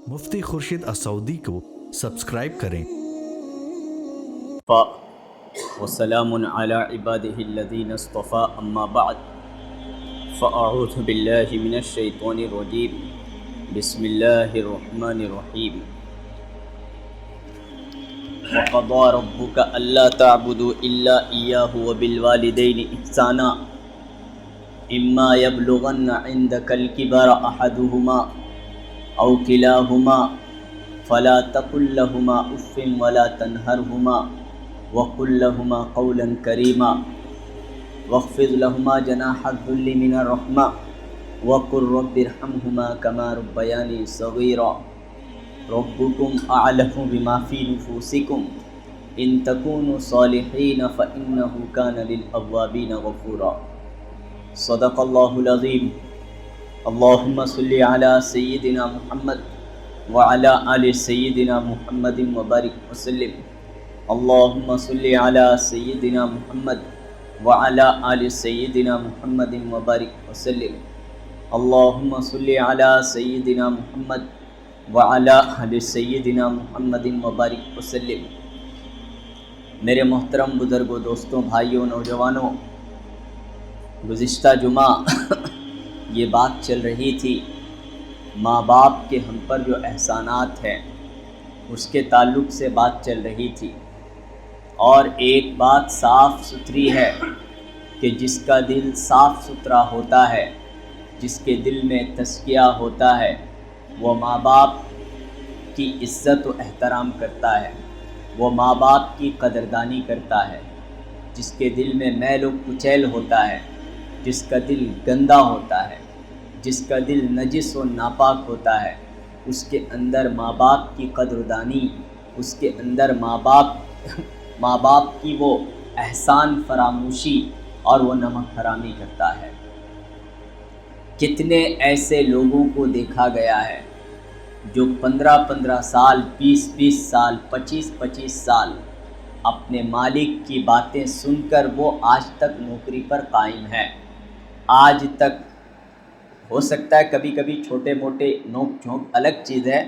مفتی خورشید السعودی کو سبسکرائب کریں۔ وسلام علی عباده الذین اصطفى اما بعد فاعوذ باللہ من الشیطان الرجیم بسم اللہ الرحمن الرحیم وقضى ربك الا تعبدوا الا اياه وبالوالدين احسانا اما يبلغن عندك الكبر احدهما او كلاهما فلا تقل لهما اف ولا تنهرهما وقل لهما قولا كريما واخفض لهما جناح الذل من الرحمة وقل رب ارحمهما كما ربياني صغيرا ربكم أعلم بما في نفوسكم إن تكونوا صالحين فإنه كان للأوابين غفورا صدق الله العظيم اللهم صل على سيدنا محمد وعلى آل سيدنا محمد وبارك وسلم اللهم صل على سيدنا محمد وعلى آل سيدنا محمد وبارك وسلم اللهم صل على سيدنا محمد وعلى آل سيدنا محمد وبارك وسلم۔ میرے محترم بزرگوں، دوستوں، بھائیوں، نوجوانوں، گزشتہ جمعہ یہ بات چل رہی تھی ماں باپ کے ہم پر جو احسانات ہیں اس کے تعلق سے بات چل رہی تھی، اور ایک بات صاف ستھری ہے کہ جس کا دل صاف ستھرا ہوتا ہے، جس کے دل میں تزکیہ ہوتا ہے، وہ ماں باپ کی عزت و احترام کرتا ہے، وہ ماں باپ کی قدردانی کرتا ہے۔ جس کے دل میں میل و کچیل ہوتا ہے، جس کا دل گندا ہوتا ہے، جس کا دل نجس و ناپاک ہوتا ہے، اس کے اندر ماں باپ کی قدردانی، اس کے اندر ماں باپ کی وہ احسان فراموشی اور وہ نمک حرامی کرتا ہے۔ کتنے ایسے لوگوں کو دیکھا گیا ہے جو 15 سال، 20 سال، 25 سال اپنے مالک کی باتیں سن کر وہ آج تک نوکری پر قائم ہے۔ آج تک ہو سکتا ہے کبھی کبھی چھوٹے موٹے نوک جھونک الگ چیز ہے،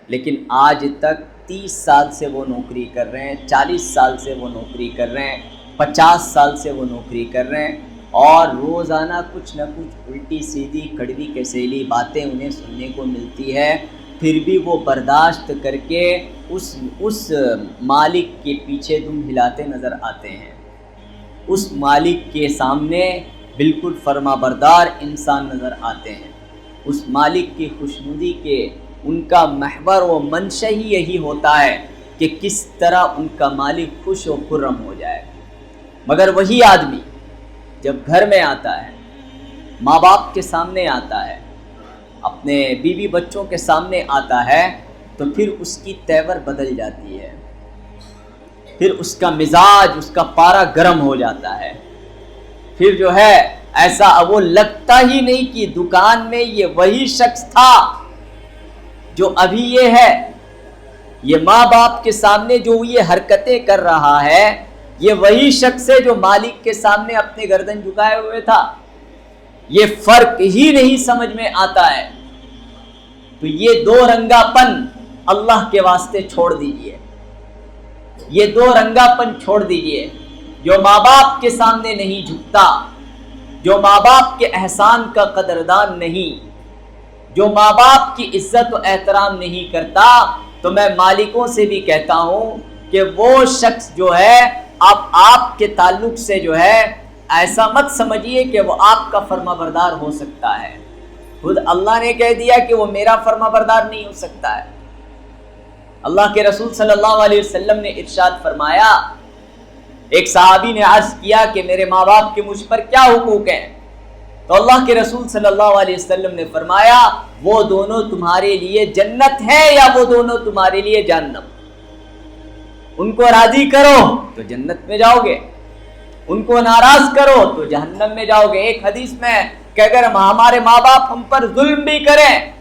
لیکن آج تک 30 سال سے وہ نوکری کر رہے ہیں، 40 سال سے وہ نوکری کر رہے ہیں، 50 سال سے وہ نوکری کر رہے ہیں، اور روزانہ کچھ نہ کچھ الٹی سیدھی کڑوی کسیلی باتیں انہیں سننے کو ملتی ہے، پھر بھی وہ برداشت کر کے اس مالک کے پیچھے دم ہلاتے نظر آتے ہیں۔ اس مالک کے سامنے بالکل فرما بردار انسان نظر آتے ہیں۔ اس مالک کی خوشنودی کے ان کا محور و منشا ہی یہی ہوتا ہے کہ کس طرح ان کا مالک خوش و خرم ہو جائے، مگر وہی آدمی جب گھر میں آتا ہے، ماں باپ کے سامنے آتا ہے، اپنے بیوی بچوں کے سامنے آتا ہے، تو پھر اس کی تیور بدل جاتی ہے، پھر اس کا مزاج، اس کا پارا گرم ہو جاتا ہے، پھر جو ہے ایسا وہ لگتا ہی نہیں کہ دکان میں یہ وہی شخص تھا جو ابھی یہ ہے۔ یہ ماں باپ کے سامنے جو یہ حرکتیں کر رہا ہے، یہ وہی شخص ہے جو مالک کے سامنے اپنے گردن جھکائے ہوئے تھا۔ یہ فرق ہی نہیں سمجھ میں آتا ہے۔ تو یہ دو رنگا پن اللہ کے واسطے چھوڑ دیجئے، یہ دو رنگا پن چھوڑ دیجئے۔ جو ماں باپ کے سامنے نہیں جھکتا، جو ماں باپ کے احسان کا قدردان نہیں، جو ماں باپ کی عزت و احترام نہیں کرتا، تو میں مالکوں سے بھی کہتا ہوں کہ وہ شخص جو ہے آپ کے تعلق سے جو ہے ایسا مت سمجھیے کہ وہ آپ کا فرما بردار ہو سکتا ہے۔ خود اللہ نے کہہ دیا کہ وہ میرا فرما بردار نہیں ہو سکتا ہے۔ اللہ کے رسول صلی اللہ علیہ وسلم نے ارشاد فرمایا، ایک صحابی نے عرض کیا کہ میرے ماں باپ کے مجھ پر کیا حقوق ہیں؟ تو اللہ کے رسول صلی اللہ علیہ وسلم نے فرمایا، وہ دونوں تمہارے لیے جنت ہے یا وہ دونوں تمہارے لیے جہنم۔ ان کو راضی کرو تو جنت میں جاؤ گے، ان کو ناراض کرو تو جہنم میں جاؤ گے۔ ایک حدیث میں کہ اگر ہمارے ماں باپ ہم پر ظلم بھی کریں،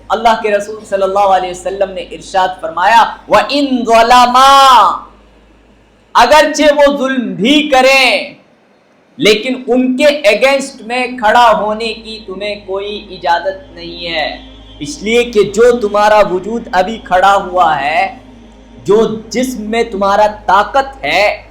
اللہ کے رسول صلی اللہ علیہ وسلم نے ارشاد فرمایا، وَإِن ظَلَمَا، اگرچہ وہ ظلم بھی کریں لیکن ان کے اگینسٹ میں کھڑا ہونے کی تمہیں کوئی اجازت نہیں ہے۔ اس لیے کہ جو تمہارا وجود ابھی کھڑا ہوا ہے، جو جسم میں تمہارا طاقت ہے،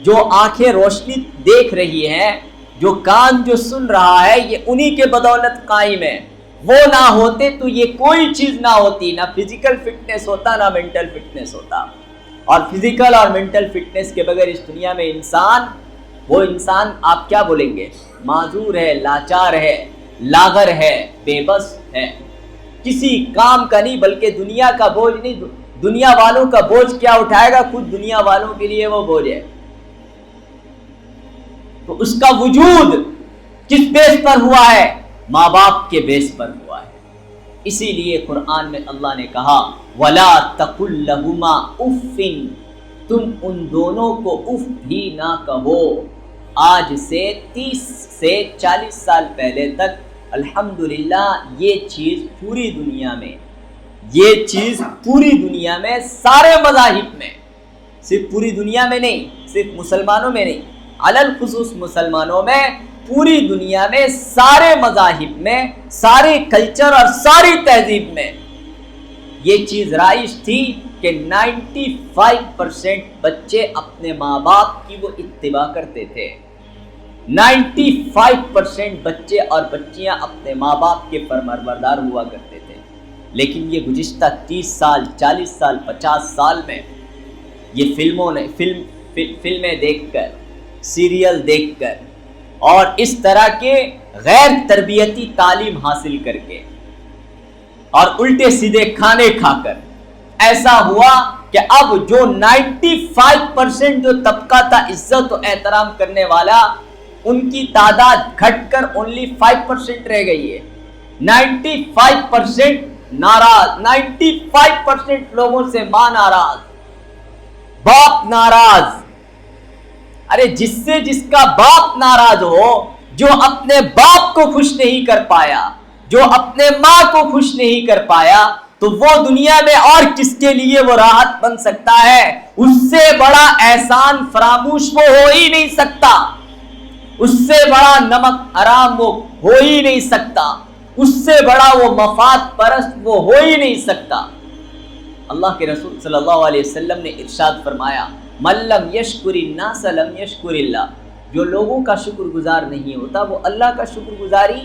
جو آنکھیں روشنی دیکھ رہی ہیں، جو کان جو سن رہا ہے، یہ انہی کے بدولت قائم ہے۔ وہ نہ ہوتے تو یہ کوئی چیز نہ ہوتی، نہ فزیکل فٹنس ہوتا، نہ مینٹل فٹنس ہوتا۔ اور فزیکل اور مینٹل فٹنس کے بغیر اس دنیا میں وہ انسان آپ کیا بولیں گے؟ معذور ہے، لاچار ہے، لاغر ہے، بے بس ہے، کسی کام کا نہیں، بلکہ دنیا کا بوجھ نہیں، دنیا والوں کا بوجھ کیا اٹھائے گا، خود دنیا والوں کے لیے وہ بوجھ ہے۔ تو اس کا وجود کس بیس پر ہوا ہے؟ ماں باپ کے بیس پر ہوا ہے۔ اسی لیے قرآن میں اللہ نے کہا وَلَا تَقُلْ لَهُمَا اُفٍّ، تم ان دونوں کو اف بھی نہ کہو۔ آج سے 30 سے 40 سال پہلے تک الحمدللہ یہ چیز پوری دنیا میں سارے مذاہب میں، صرف پوری دنیا میں نہیں، صرف مسلمانوں میں نہیں، علل خصوص مسلمانوں میں، پوری دنیا میں سارے مذاہب میں، سارے کلچر اور ساری تہذیب میں یہ چیز رائج تھی کہ 95% بچے اپنے ماں باپ کی وہ اتباع کرتے تھے۔ 95% بچے اور بچیاں اپنے ماں باپ کے فرمانبردار ہوا کرتے تھے۔ لیکن یہ گزشتہ 30 سال، 40 سال، 50 سال میں یہ فلمیں دیکھ کر، سیریل دیکھ کر اور اس طرح کے غیر تربیتی تعلیم حاصل کر کے اور الٹے سیدھے کھانے کھا کر ایسا ہوا کہ اب جو 95% جو طبقہ تھا عزت و احترام کرنے والا، ان کی تعداد گھٹ کر only 5% رہ گئی ہے۔ 95% ناراض، 95% لوگوں سے ماں ناراض، باپ ناراض۔ ارے جس کا باپ ناراض ہو، جو اپنے باپ کو خوش نہیں کر پایا، جو اپنے ماں کو خوش نہیں کر پایا، تو وہ دنیا میں اور کس کے لیے وہ راحت بن سکتا ہے؟ اس سے بڑا احسان فراموش وہ ہو ہی نہیں سکتا، اس سے بڑا نمک حرام وہ ہو ہی نہیں سکتا، اس سے بڑا وہ مفاد پرست وہ ہو ہی نہیں سکتا۔ اللہ کے رسول صلی اللہ علیہ وسلم نے ارشاد فرمایا من لم یشکر الناس لم یشکر اللہ، جو لوگوں کا شکر گزار نہیں ہوتا وہ اللہ کا شکر گزاری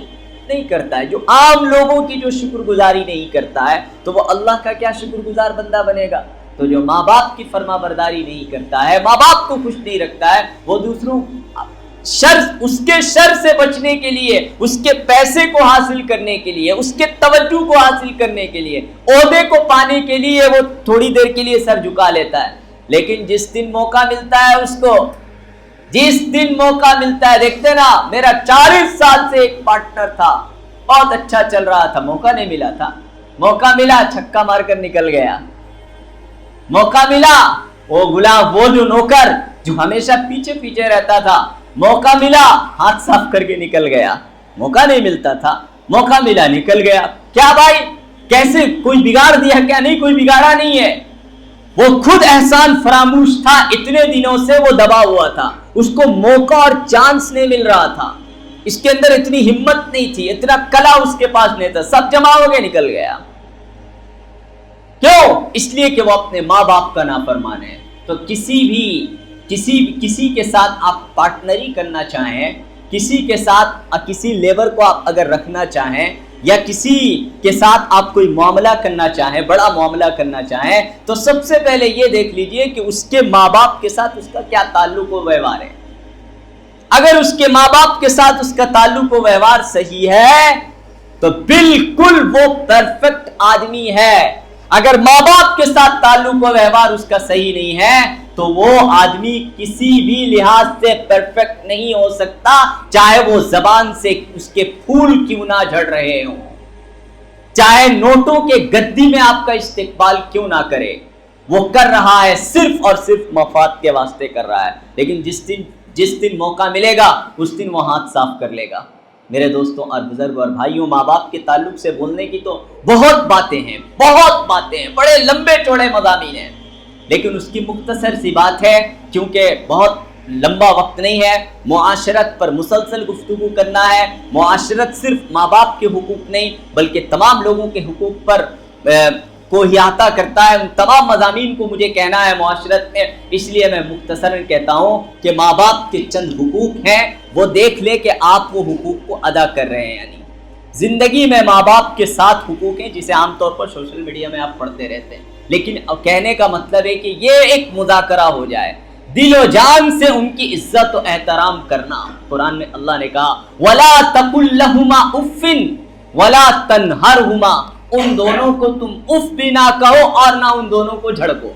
نہیں کرتا ہے۔ جو عام لوگوں کی جو شکر گزاری نہیں کرتا ہے تو وہ اللہ کا کیا شکر گزار بندہ بنے گا؟ تو جو ماں باپ کی فرما برداری نہیں کرتا ہے، ماں باپ کو خوش نہیں رکھتا ہے، وہ دوسروں اس کے شر سے بچنے کے لیے، اس کے پیسے کو حاصل کرنے کے لیے، اس کے توجہ کو حاصل کرنے کے لیے، عہدے کو پانے کے لیے وہ تھوڑی دیر کے لیے سر جھکا لیتا ہے۔ لیکن جس دن موقع ملتا ہے اس کو، جس دن موقع ملتا ہے، دیکھتے نا، میرا 40 سال سے ایک پارٹنر تھا، بہت اچھا چل رہا تھا، موقع نہیں ملا تھا، موقع ملا چھکا مار کر نکل گیا، موقع ملا وہ غلام، وہ جو نوکر جو ہمیشہ پیچھے پیچھے رہتا تھا، موقع ملا ہاتھ صاف کر کے نکل گیا۔ موقع نہیں ملتا تھا، موقع ملا نکل گیا۔ کیا بھائی کیسے؟ کوئی بگاڑ دیا کیا؟ نہیں، کوئی بگاڑا نہیں ہے، وہ خود احسان فراموش تھا، اتنے دنوں سے وہ دبا ہوا تھا، اس کو موقع اور چانس نہیں مل رہا تھا، اس کے اندر اتنی ہمت نہیں تھی، اتنا کلا اس کے پاس نہیں تھا، سب جمع ہو کے نکل گیا۔ کیوں؟ اس لیے کہ وہ اپنے ماں باپ کا نافرمان ہے۔ تو کسی کے ساتھ آپ پارٹنری کرنا چاہیں، کسی کے ساتھ کسی لیبر کو آپ اگر رکھنا چاہیں، یا کسی کے ساتھ آپ کوئی معاملہ کرنا چاہیں، بڑا معاملہ کرنا چاہیں، تو سب سے پہلے یہ دیکھ لیجئے کہ اس کے ماں باپ کے ساتھ اس کا کیا تعلق و ویوہار ہے۔ اگر اس کے ماں باپ کے ساتھ اس کا تعلق و ویوہار صحیح ہے تو بالکل وہ پرفیکٹ آدمی ہے۔ اگر ماں باپ کے ساتھ تعلق و ویوہار اس کا صحیح نہیں ہے تو وہ آدمی کسی بھی لحاظ سے پرفیکٹ نہیں ہو سکتا، چاہے وہ زبان سے اس کے پھول کیوں نہ جھڑ رہے ہوں، چاہے نوٹوں کے گدی میں آپ کا استقبال کیوں نہ کرے، وہ کر رہا ہے صرف اور صرف مفاد کے واسطے کر رہا ہے۔ لیکن جس دن موقع ملے گا اس دن وہ ہاتھ صاف کر لے گا۔ میرے دوستوں اور بزرگ اور بھائیوں، ماں باپ کے تعلق سے بولنے کی تو بہت باتیں ہیں، بڑے لمبے چوڑے مضامین ہیں، لیکن اس کی مختصر سی بات ہے، کیونکہ بہت لمبا وقت نہیں ہے، معاشرت پر مسلسل گفتگو کرنا ہے۔ معاشرت صرف ماں باپ کے حقوق نہیں بلکہ تمام لوگوں کے حقوق پر کو احاطہ کرتا ہے، ان تمام مضامین کو مجھے کہنا ہے معاشرت میں۔ اس لیے میں مختصراً کہتا ہوں کہ ماں باپ کے چند حقوق ہیں، وہ دیکھ لے کہ آپ وہ حقوق کو ادا کر رہے ہیں۔ یعنی زندگی میں ماں باپ کے 7 حقوق ہیں جسے عام طور پر سوشل میڈیا میں آپ پڑھتے رہتے ہیں، لیکن کہنے کا مطلب ہے کہ یہ ایک مذاکرہ ہو جائے، دل و جان سے ان کی عزت و احترام کرنا۔ قرآن میں اللہ نے کہا وَلَا تَقُلْ لَهُمَا اُفٍّ وَلَا تَنْهَرْهُمَا، ان دونوں کو تم اف بھی نہ کہو اور نہ ان دونوں کو جھڑکو۔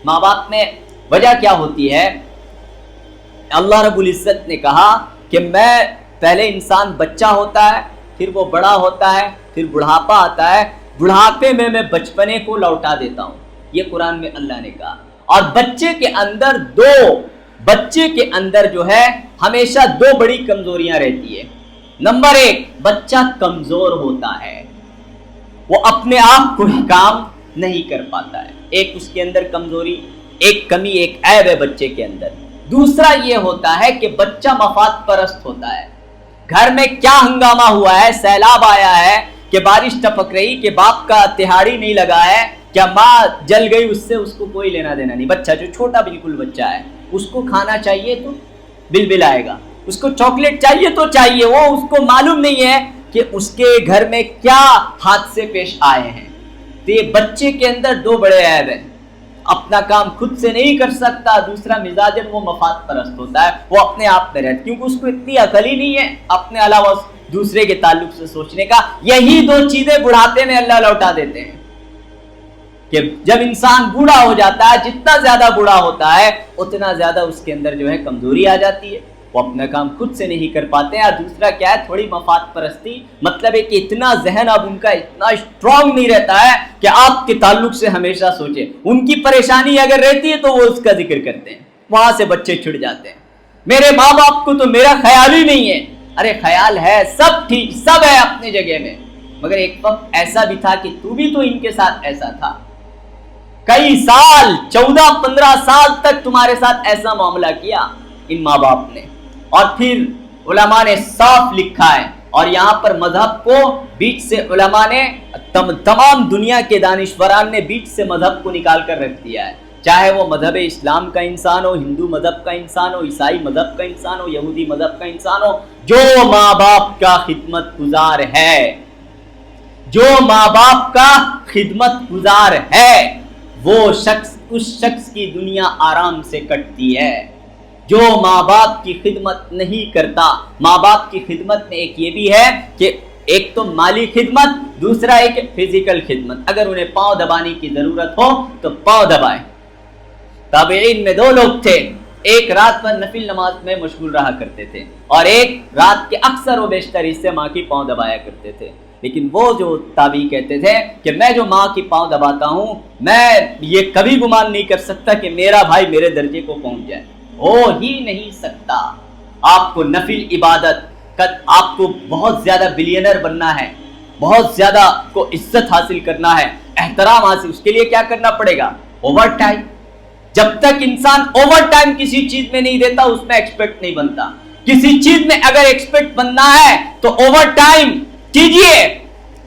ماں باپ میں وجہ کیا ہوتی ہے؟ اللہ رب العزت نے کہا کہ میں پہلے انسان بچہ ہوتا ہے، پھر وہ بڑا ہوتا ہے، پھر بڑھاپا آتا ہے، بڑھاپے میں بچپنے کو لوٹا دیتا ہوں، یہ قرآن میں اللہ نے کہا۔ اور بچے کے اندر جو ہے ہمیشہ 2 بڑی کمزوریاں رہتی ہے۔ نمبر 1، بچہ کمزور ہوتا ہے، وہ اپنے آپ کو ہی کام نہیں کر پاتا ہے۔ ایک اس کے اندر کمزوری، ایک کمی، ایک عیب ہے بچے کے اندر۔ دوسرا یہ ہوتا ہے کہ بچہ مفاد پرست ہوتا ہے۔ گھر میں کیا ہنگامہ ہوا ہے، سیلاب آیا ہے کہ بارش ٹپک رہی کہ باپ کا تہاڑی نہیں لگا ہے، کیا ماں جل گئی اس سے اس کو کوئی لینا دینا نہیں۔ بچہ جو چھوٹا بالکل بچہ ہے، اس کو کھانا چاہیے تو بل آئے گا، اس کو چاکلیٹ چاہیے تو چاہیے، وہ اس کو معلوم نہیں ہے کہ اس کے گھر میں کیا حادثے پیش آئے ہیں۔ تو یہ بچے کے اندر 2 بڑے عیب ہیں، اپنا کام خود سے نہیں کر سکتا، دوسرا مزاجن وہ مفاد پرست ہوتا ہے، وہ اپنے آپ میں رہتا، کیونکہ اس کو اتنی عقل ہی نہیں ہے اپنے علاوہ دوسرے کے تعلق سے سوچنے کا۔ یہی 2 چیزیں بڑھاپے میں اللہ لوٹا دیتے ہیں کہ جب انسان بوڑھا ہو جاتا ہے، جتنا زیادہ بوڑھا ہوتا ہے اتنا زیادہ اس کے اندر جو ہے کمزوری آ جاتی ہے، وہ اپنا کام خود سے نہیں کر پاتے ہیں۔ اور دوسرا کیا ہے، تھوڑی مفاد پرستی، مطلب ہے کہ اتنا ذہن اب ان کا اتنا اسٹرانگ نہیں رہتا ہے کہ آپ کے تعلق سے ہمیشہ سوچیں۔ ان کی پریشانی اگر رہتی ہے تو وہ اس کا ذکر کرتے ہیں، وہاں سے بچے چھڑ جاتے ہیں۔ میرے ماں باپ کو تو میرا خیال ہی نہیں ہے۔ ارے خیال ہے، سب ٹھیک، سب ہے اپنے جگہ میں، مگر ایک وقت ایسا بھی تھا کہ تو بھی تو ان کے ساتھ ایسا تھا، کئی سال 14-15 سال تک تمہارے ساتھ ایسا معاملہ کیا ان ماں باپ نے۔ اور پھر علماء نے صاف لکھا ہے، اور یہاں پر مذہب کو بیچ سے علماء نے تمام دنیا کے دانشوران نے بیچ سے مذہب کو نکال کر رکھ دیا ہے، چاہے وہ مذہب اسلام کا انسان ہو، ہندو مذہب کا انسان ہو، عیسائی مذہب کا انسان ہو، یہودی مذہب کا انسان ہو، جو ماں باپ کا خدمت گزار ہے، جو ماں باپ کا خدمت گزار ہے، وہ شخص، اس شخص کی دنیا آرام سے کٹتی ہے۔ جو ماں باپ کی خدمت نہیں کرتا، ماں باپ کی خدمت میں ایک یہ بھی ہے کہ ایک تو مالی خدمت، دوسرا ایک فزیکل خدمت۔ اگر انہیں پاؤں دبانے کی ضرورت ہو تو پاؤں دبائیں۔ تابعین میں 2 لوگ تھے، ایک رات بھر نفل نماز میں مشغول رہا کرتے تھے، اور ایک رات کے اکثر و بیشتر حصے ماں کی پاؤں دبایا کرتے تھے۔ لیکن وہ جو تابعی کہتے تھے کہ میں جو ماں کی پاؤں دباتا ہوں، میں یہ کبھی گمان نہیں کر سکتا کہ میرا بھائی میرے درجے کو پہنچ جائے، ہو ہی نہیں سکتا۔ آپ کو نفل عبادت، آپ کو بہت زیادہ بلینر بننا ہے، بہت زیادہ کو عزت حاصل کرنا ہے، احترام حاصل، اس کے لیے کیا کرنا پڑے گا؟ Over time. جب تک انسان اوور ٹائم کسی چیز میں نہیں دیتا، اس میں ایکسپرٹ نہیں بنتا۔ کسی چیز میں اگر ایکسپرٹ بننا ہے تو اوور ٹائم کیجئے،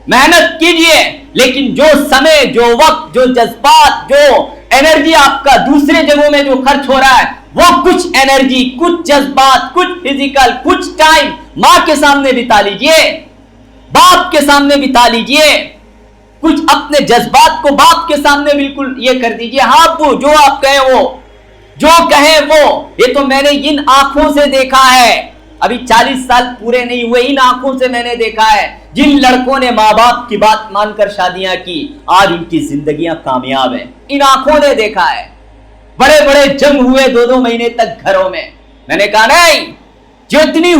محنت کیجئے، لیکن جو سمے، جو وقت، جو جذبات، جو انرجی آپ کا دوسرے جگہوں میں جو خرچ ہو رہا ہے، وہ کچھ انرجی، کچھ جذبات، کچھ فزیکل، کچھ ٹائم ماں کے سامنے بتا لیجئے، باپ کے سامنے بتا لیجئے، کچھ اپنے جذبات کو باپ کے سامنے بالکل یہ کر دیجئے، ہاں ابو جو آپ کہیں وہ، جو کہیں وہ، یہ تو میں نے ان آنکھوں سے دیکھا ہے، ابھی 40 سال پورے نہیں ہوئے، ان آنکھوں سے میں نے دیکھا ہے، جن لڑکوں نے ماں باپ کی بات مان کر شادیاں کی، آج ان کی زندگیاں کامیاب ہیں، ان آنکھوں نے دیکھا ہے۔ بڑے بڑے جنگ ہوئے 2 مہینے تک گھروں میں، میں نے کہا نہیں، جتنی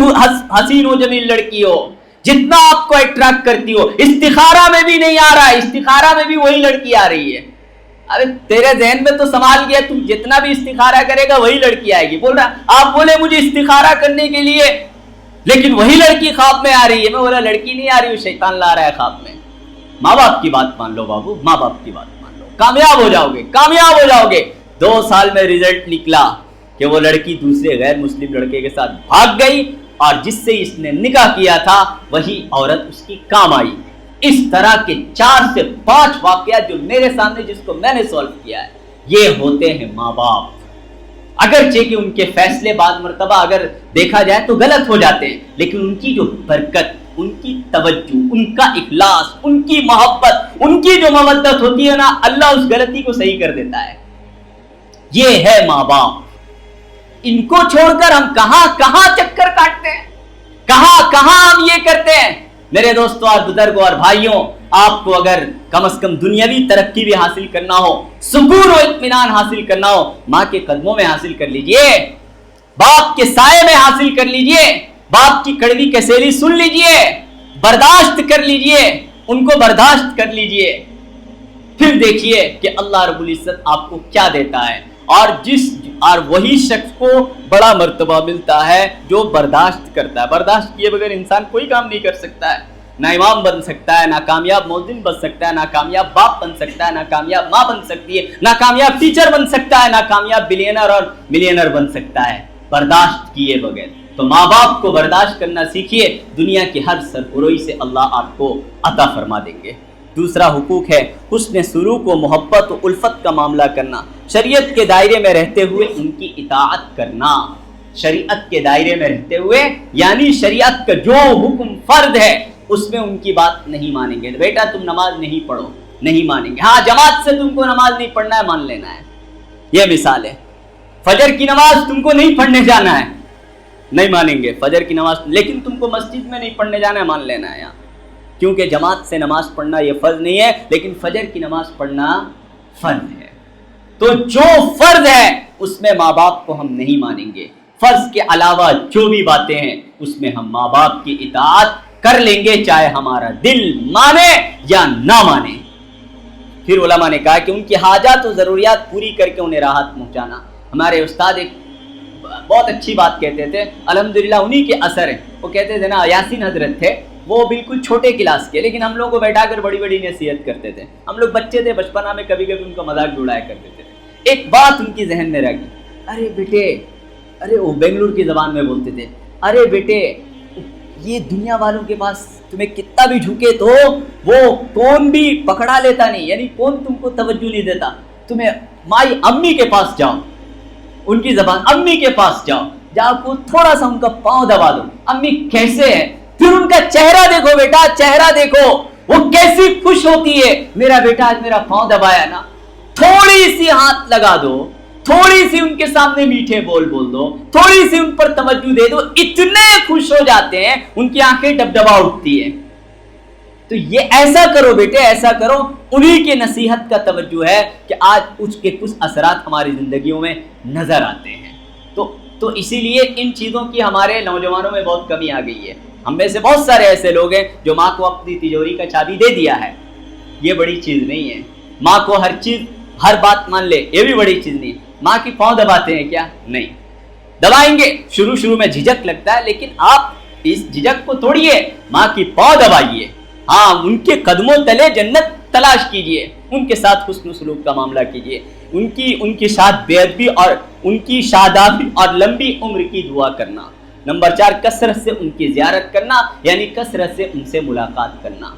حسین و جمیل لڑکی ہو، جتنا آپ کو اٹریکٹ کرتی ہو، استخارہ میں بھی نہیں آ رہا ہے، استخارہ میں بھی وہی لڑکی آ رہی ہے۔ ارے تیرے ذہن میں تو سنبھال گیا، تو جتنا بھی استخارہ کرے گا وہی لڑکی آئے گی۔ بول رہا آپ بولے مجھے استخارہ کرنے کے لیے، لیکن وہی لڑکی خواب میں آ رہی ہے۔ میں بولا لڑکی نہیں آ رہی، وہ شیطان لا رہا ہے خواب میں۔ ماں باپ کی بات مان لو بابو، ماں باپ کی بات مان لو، کامیاب ہو جاؤ گے، کامیاب ہو جاؤ گے۔ 2 سال میں رزلٹ نکلا، کہ وہ لڑکی دوسرے غیر مسلم لڑکے کے ساتھ بھاگ گئی اور جس سے اس نے نکاح کیا تھا وہی عورت اس کی کام آئی۔ اس طرح کے 4 سے 5 واقعات جو میرے سامنے جس کو میں نے سولو کیا ہے، یہ ہوتے ہیں ماں باپ۔ اگرچہ کہ ان کے فیصلے بعض مرتبہ اگر دیکھا جائے تو غلط ہو جاتے ہیں، لیکن ان کی جو برکت، ان کی توجہ، ان کا اخلاص، ان کی محبت، ان کی جو مودت ہوتی ہے نا، اللہ اس غلطی کو صحیح کر دیتا ہے۔ یہ ہے ماں باپ۔ ان کو چھوڑ کر ہم کہاں کہاں چکر کاٹتے ہیں، کہاں کہاں ہم یہ کرتے ہیں۔ میرے دوستوں اور بزرگوں اور بھائیوں، آپ کو اگر کم از کم دنیاوی ترقی بھی حاصل کرنا ہو، سکون و اطمینان حاصل کرنا ہو، ماں کے قدموں میں حاصل کر لیجئے، باپ کے سائے میں حاصل کر لیجئے، باپ کی کڑوی کسیلی سن لیجئے، برداشت کر لیجئے، ان کو برداشت کر لیجئے، پھر دیکھیے کہ اللہ رب العزت آپ کو کیا دیتا ہے۔ اور وہی شخص کو بڑا مرتبہ ملتا ہے جو برداشت کرتا ہے۔ برداشت کیے بغیر انسان کوئی کام نہیں کر سکتا ہے، نہ امام بن سکتا ہے، نہ کامیاب مؤذن بن سکتا ہے، نہ کامیاب باپ بن سکتا ہے، نہ کامیاب ماں بن سکتی ہے، نہ کامیاب ٹیچر بن سکتا ہے، نہ کامیاب بلینر اور ملینر بن سکتا ہے برداشت کیے بغیر۔ تو ماں باپ کو برداشت کرنا سیکھیے، دنیا کی ہر سرپروئی سے اللہ آپ کو عطا فرما دیں گے۔ دوسرا حقوق ہے حسن سلوک و محبت و الفت کا معاملہ کرنا، شریعت کے دائرے میں رہتے ہوئے ان کی اطاعت کرنا۔ شریعت کے دائرے میں رہتے ہوئے یعنی شریعت کا جو حکم فرض ہے اس میں ان کی بات نہیں مانیں گے۔ بیٹا تم نماز نہیں پڑھو، نہیں مانیں گے۔ ہاں جماعت سے تم کو نماز نہیں پڑھنا ہے، مان لینا ہے۔ یہ مثال ہے۔ فجر کی نماز تم کو نہیں پڑھنے جانا ہے، نہیں مانیں گے فجر کی نماز، لیکن تم کو مسجد میں نہیں پڑھنے جانا ہے، مان لینا ہے یہاں، کیونکہ جماعت سے نماز پڑھنا یہ فرض نہیں ہے، لیکن فجر کی نماز پڑھنا فرض ہے۔ تو جو فرض ہے اس میں ماں باپ کو ہم نہیں مانیں گے، فرض کے علاوہ جو بھی باتیں ہیں اس میں ہم ماں باپ کی اطاعت کر لیں گے، چاہے ہمارا دل مانے یا نہ مانے۔ پھر علماء نے کہا کہ ان کی حاجات و ضروریات پوری کر کے انہیں راحت پہنچانا۔ ہمارے استاد ایک بہت اچھی بات کہتے تھے، الحمدللہ انہی کے اثر ہے، وہ کہتے تھے نا، یاسین حضرت تھے، وہ بالکل چھوٹے کلاس کے، لیکن ہم لوگ کو بیٹھا کر بڑی بڑی نصیحت کرتے تھے۔ ہم لوگ بچے تھے، بچپنا میں کبھی کبھی ان کا مذاق بھی اڑایا کرتے تھے۔ ایک بات ان کی ذہن میں رہ گئی، ارے بیٹے، ارے وہ بنگلور کی زبان میں بولتے تھے، ارے بیٹے یہ دنیا والوں کے پاس تمہیں کتنا بھی جھکے تو وہ کون بھی پکڑا لیتا نہیں، یعنی کون تم کو توجہ نہیں دیتا، تمہیں مائی امی کے پاس جاؤ، ان کی زبان امی کے پاس جاؤ، جا کو تھوڑا سا ان کا پاؤں دبا دو، امی کیسے ہے، پھر ان کا چہرہ دیکھو بیٹا، چہرہ دیکھو وہ کیسی خوش ہوتی ہے، میرا بیٹا آج میرا پاؤں دبایا نا، تھوڑی سی ہاتھ لگا دو، تھوڑی سی ان کے سامنے میٹھے بول دو، تھوڑی سی ان پر توجہ دے دو، اتنے خوش ہو جاتے ہیں، ان کی آنکھیں ڈبڈبا اٹھتی ہے۔ تو یہ ایسا کرو بیٹے، ایسا کرو، انہی کے نصیحت کا توجہ ہے کہ آج اس کے کچھ اثرات ہماری زندگیوں میں نظر آتے ہیں۔ تو اسی لیے ان چیزوں کی ہمارے نوجوانوں میں بہت کمی آ گئی ہے۔ ہم میں سے بہت سارے ایسے لوگ ہیں جو ماں کو اپنی تجوری کا چابی دے دیا ہے، یہ بڑی چیز نہیں ہے۔ ماں کو ہر چیز، ہر بات مان لے، یہ بھی بڑی چیز نہیں ہے۔ ماں کی پاؤں دباتے ہیں کیا؟ نہیں دبائیں گے، شروع میں جھجک لگتا ہے، لیکن آپ اس جھجک کو توڑیے، ماں کی پاؤں دبائیے، ہاں ان کے قدموں تلے جنت تلاش کیجئے، ان کے ساتھ حسن سلوک کا معاملہ کیجئے، ان کی ساتھ بے ادبی اور ان کی شادابی اور لمبی عمر کی دعا کرنا۔ نمبر 4، کثرت سے ان کی زیارت کرنا، یعنی کثرت سے ان سے ملاقات کرنا۔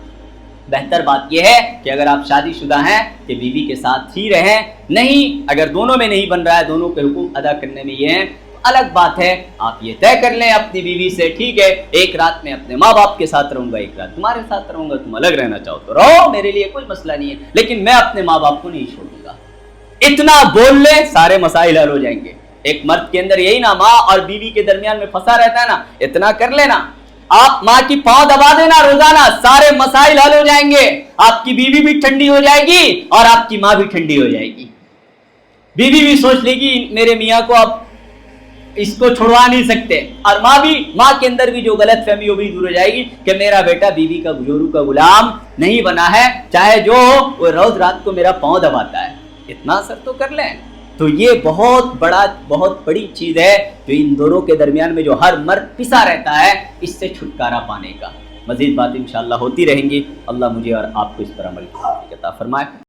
بہتر بات یہ ہے کہ اگر آپ شادی شدہ ہیں کہ بیوی کے ساتھ ہی رہیں، نہیں اگر دونوں میں نہیں بن رہا ہے، دونوں کے حقوق ادا کرنے میں یہ ہیں، الگ بات ہے، آپ یہ طے کر لیں اپنی بیوی سے، ٹھیک ہے ایک رات میں اپنے ماں باپ کے ساتھ رہوں گا، ایک رات تمہارے ساتھ رہوں گا، تم الگ رہنا چاہو تو رہو، میرے لیے کوئی مسئلہ نہیں ہے، لیکن میں اپنے ماں باپ کو نہیں چھوڑوں گا۔ اتنا بول لے، سارے مسائل حل ہو جائیں گے۔ ایک مرد کے اندر یہی نا، ماں اور بیوی کے درمیان میں پھنسا رہتا ہے نا، اتنا کر لینا، آپ ماں کی پاؤں دبا دینا روزانہ، سارے مسائل حل ہو جائیں گے، آپ کی بیوی بھی ٹھنڈی ہو جائے گی اور آپ کی ماں بھی ٹھنڈی ہو جائے گی۔ بیوی بھی سوچ لے گی میرے میاں کو اب اس کو چھڑوا نہیں سکتے، اور ماں کے اندر بھی جو غلط فہمی وہ بھی دور ہو جائے گی کہ میرا بیٹا بیوی کا جورو کا غلام نہیں بنا ہے، چاہے جو وہ روز رات کو میرا پاؤں دباتا ہے۔ اتنا اثر تو کر لیں۔ تو یہ بہت بڑی چیز ہے جو ان دونوں کے درمیان میں جو ہر مرد پسا رہتا ہے، اس سے چھٹکارا پانے کا۔ مزید باتیں انشاءاللہ ہوتی رہیں گی، اللہ مجھے اور آپ کو اس پر عمل کی توفیق عطا فرمائے۔